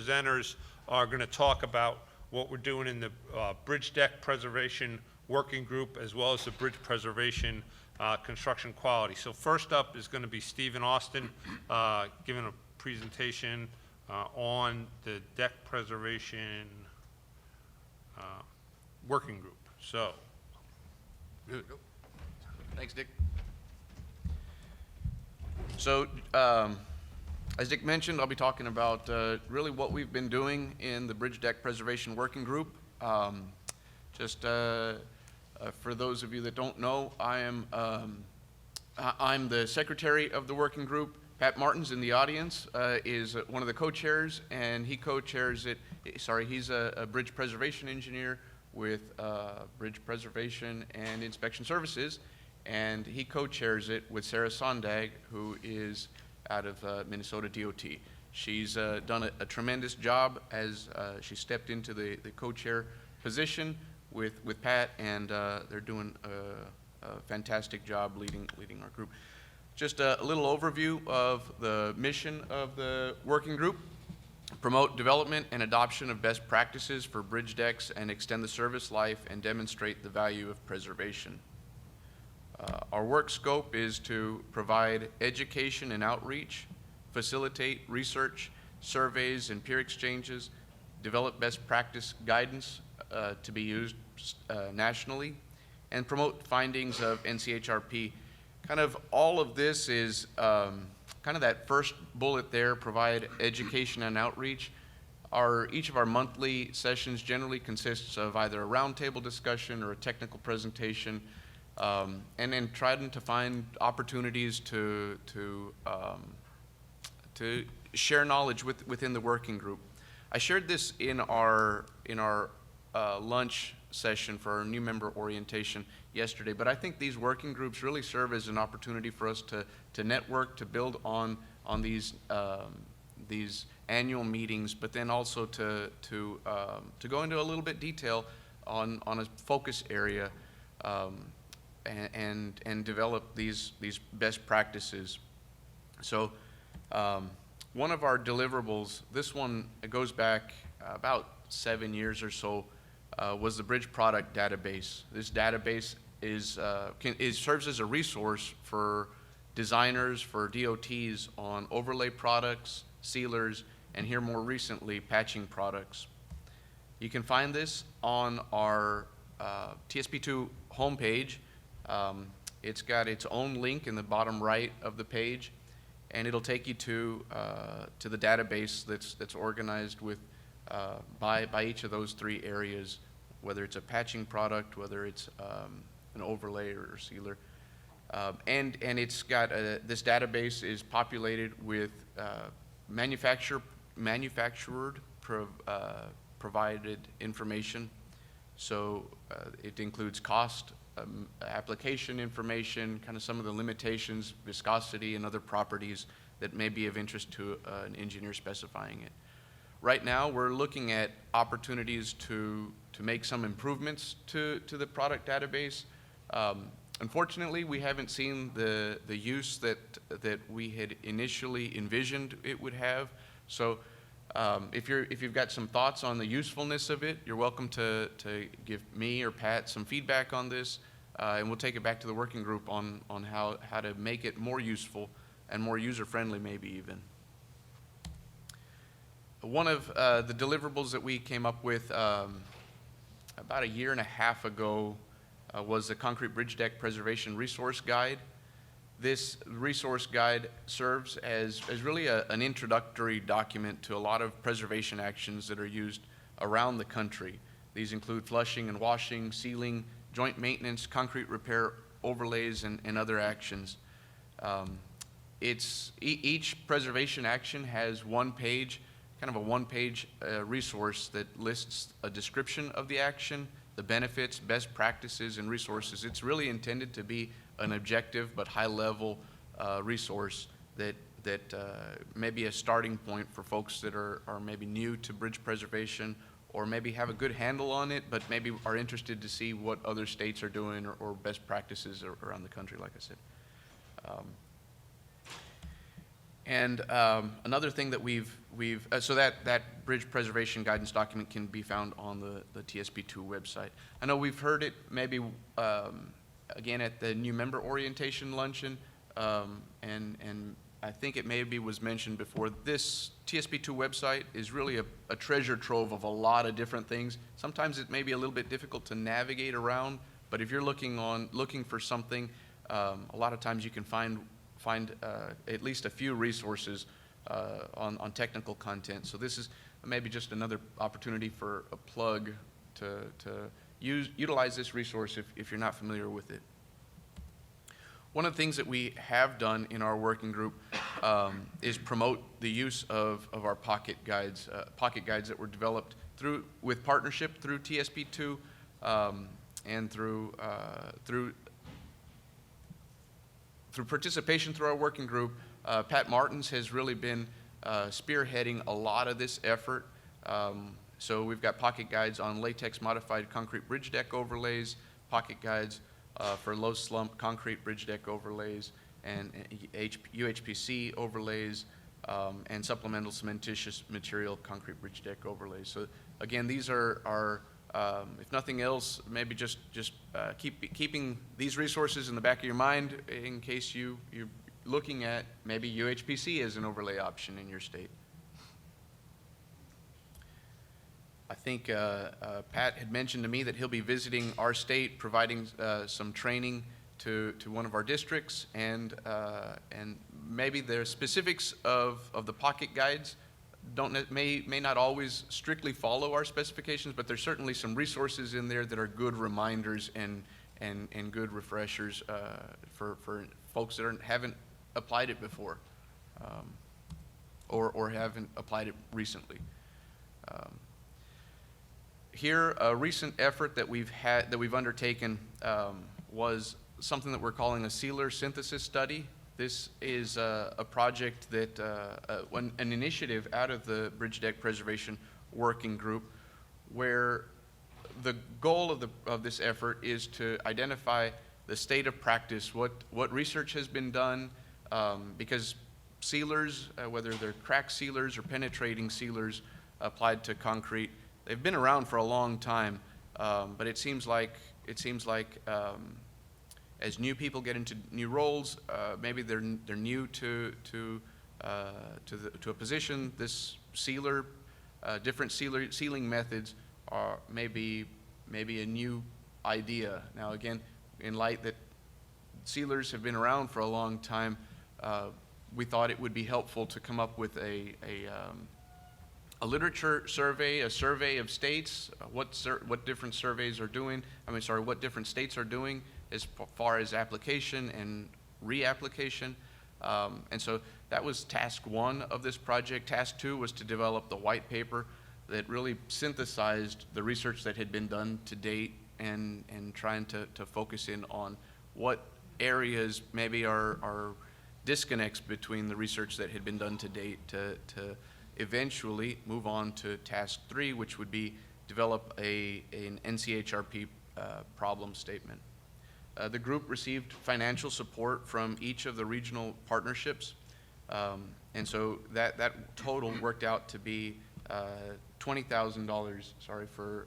presenters are going to talk about what we're doing in the bridge deck preservation working group, as well as the bridge preservation construction quality. So first up is going to be Stephen Austin giving a presentation on the deck preservation working group. So, good. Thanks, Dick. So, as Dick mentioned, I'll be talking about really what we've been doing in the Bridge Deck Preservation Working Group. For those of you that don't know, I'm the secretary of the working group. Pat Martin's in the audience, is one of the co-chairs, and he co-chairs it. Sorry, he's a bridge preservation engineer with Bridge Preservation and Inspection Services, and he co-chairs it with Sarah Sondag, who is out of Minnesota DOT. She's done a tremendous job as she stepped into the co-chair position with Pat, and they're doing a fantastic job leading our group. Just a little overview of the mission of the working group: promote development and adoption of best practices for bridge decks and extend the service life and demonstrate the value of preservation. Our work scope is to provide education and outreach, facilitate research, surveys, and peer exchanges, develop best practice guidance to be used nationally, and promote findings of NCHRP. Kind of all of this is kind of that first bullet there: provide education and outreach. Each of our monthly sessions generally consists of either a roundtable discussion or a technical presentation, and then trying to find opportunities to share knowledge within the working group. I shared this in our lunch session for our new member orientation yesterday, but I think these working groups really serve as an opportunity for us to network, to build on these annual meetings, but then also to go into a little bit detail on a focus area, and develop these best practices. So one of our deliverables, this one, it goes back about 7 years or so, was the Bridge Product Database. This database serves as a resource for designers, for DOTs, on overlay products, sealers, and here more recently, patching products. You can find this on our TSP2 homepage. It's got its own link in the bottom right of the page, and it'll take you to the database that's organized with by each of those three areas, whether it's a patching product, whether it's an overlay or sealer. And it's got this database is populated with manufacturer provided information. So it includes cost, application information, kind of some of the limitations, viscosity, and other properties that may be of interest to an engineer specifying it. Right now, we're looking at opportunities to make some improvements to the product database. Unfortunately, we haven't seen the use that we had initially envisioned it would have. So if you've got some thoughts on the usefulness of it, you're welcome to give me or Pat some feedback on this, and we'll take it back to the working group on how to make it more useful and more user-friendly, maybe even. One of the deliverables that we came up with about a year and a half ago was the Concrete Bridge Deck Preservation Resource Guide. This resource guide serves as really an introductory document to a lot of preservation actions that are used around the country. These include flushing and washing, sealing, joint maintenance, concrete repair, overlays, and other actions. Each preservation action has one page, kind of a one-page resource that lists a description of the action, the benefits, best practices, and resources. It's really intended to be an objective but high-level resource that may be a starting point for folks that are maybe new to bridge preservation, or maybe have a good handle on it, but maybe are interested to see what other states are doing or best practices around the country, like I said. And another thing that so that bridge preservation guidance document can be found on the TSP2 website. I know we've heard it maybe again at the new member orientation luncheon, and I think it maybe was mentioned before. This TSP2 website is really a treasure trove of a lot of different things. Sometimes it may be a little bit difficult to navigate around, but if you're looking for something, a lot of times you can find at least a few resources on technical content. So this is maybe just another opportunity for a plug to utilize this resource if you're not familiar with it. One of the things that we have done in our working group is promote the use of our pocket guides that were developed with partnership through TSP2 and through participation through our working group. Pat Martins has really been spearheading a lot of this effort. So we've got pocket guides on latex modified concrete bridge deck overlays, pocket guides for low slump concrete bridge deck overlays, and UHPC overlays, and supplemental cementitious material concrete bridge deck overlays. So again, these are if nothing else, maybe just keeping these resources in the back of your mind in case you're looking at maybe UHPC as an overlay option in your state. I think Pat had mentioned to me that he'll be visiting our state, providing some training to one of our districts, and maybe the specifics of the pocket guides may not always strictly follow our specifications, but there's certainly some resources in there that are good reminders and good refreshers for folks that haven't applied it before, or haven't applied it recently. Here, a recent effort that we've undertaken was something that we're calling a sealer synthesis study. This is a project that an initiative out of the Bridge Deck Preservation Working Group, where the goal of this effort is to identify the state of practice, what research has been done, because sealers, whether they're crack sealers or penetrating sealers applied to concrete, they've been around for a long time, but it seems like as new people get into new roles, maybe they're new to a position. This sealer, different sealing methods are maybe a new idea. Now again, in light that sealers have been around for a long time, we thought it would be helpful to come up with a literature survey, a survey of states, what different surveys are doing, what different states are doing as far as application and reapplication. And so that was task one of this project. Task two was to develop the white paper that really synthesized the research that had been done to date and trying to focus in on what areas maybe are disconnects between the research that had been done to date to eventually move on to task three, which would be develop an NCHRP problem statement. The group received financial support from each of the regional partnerships, and so that total worked out to be $20,000.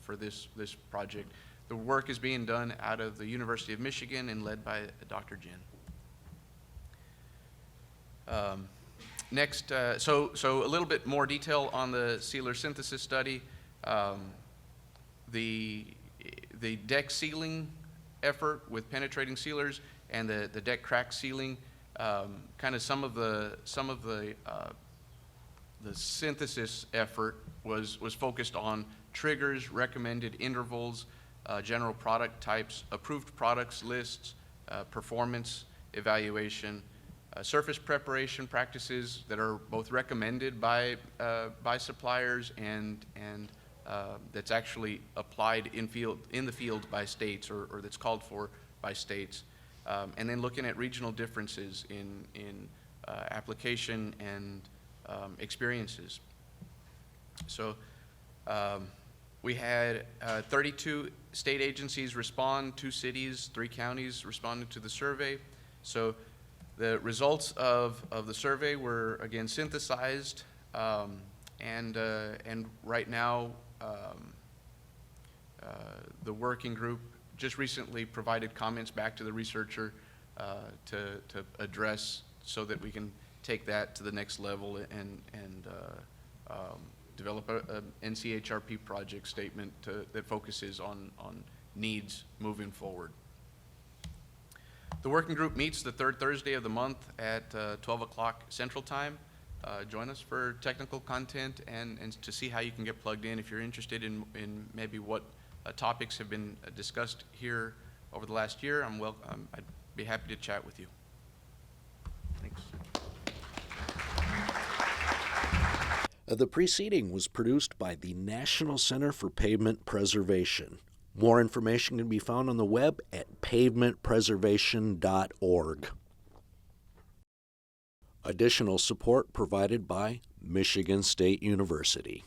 For this project. The work is being done out of the University of Michigan and led by Dr. Jin. Next, so a little bit more detail on the sealer synthesis study. The deck sealing effort with penetrating sealers and the deck crack sealing, kind of some of the synthesis effort was focused on triggers, recommended intervals, general product types, approved products lists, performance evaluation, surface preparation practices that are both recommended by suppliers and that's actually applied in the field by states or that's called for by states, and then looking at regional differences in application and experiences. So we had 32 state agencies respond, 2 cities, 3 counties responded to the survey. So The results of the survey were, again, synthesized, and right now, the working group just recently provided comments back to the researcher to address, so that we can take that to the next level and develop a NCHRP project statement that focuses on needs moving forward. The working group meets the third Thursday of the month at 12 o'clock Central Time. Join us for technical content and to see how you can get plugged in. If you're interested in maybe what topics have been discussed here over the last year, I'd be happy to chat with you. Thanks. The preceding was produced by the National Center for Pavement Preservation. More information can be found on the web at pavementpreservation.org. Additional support provided by Michigan State University.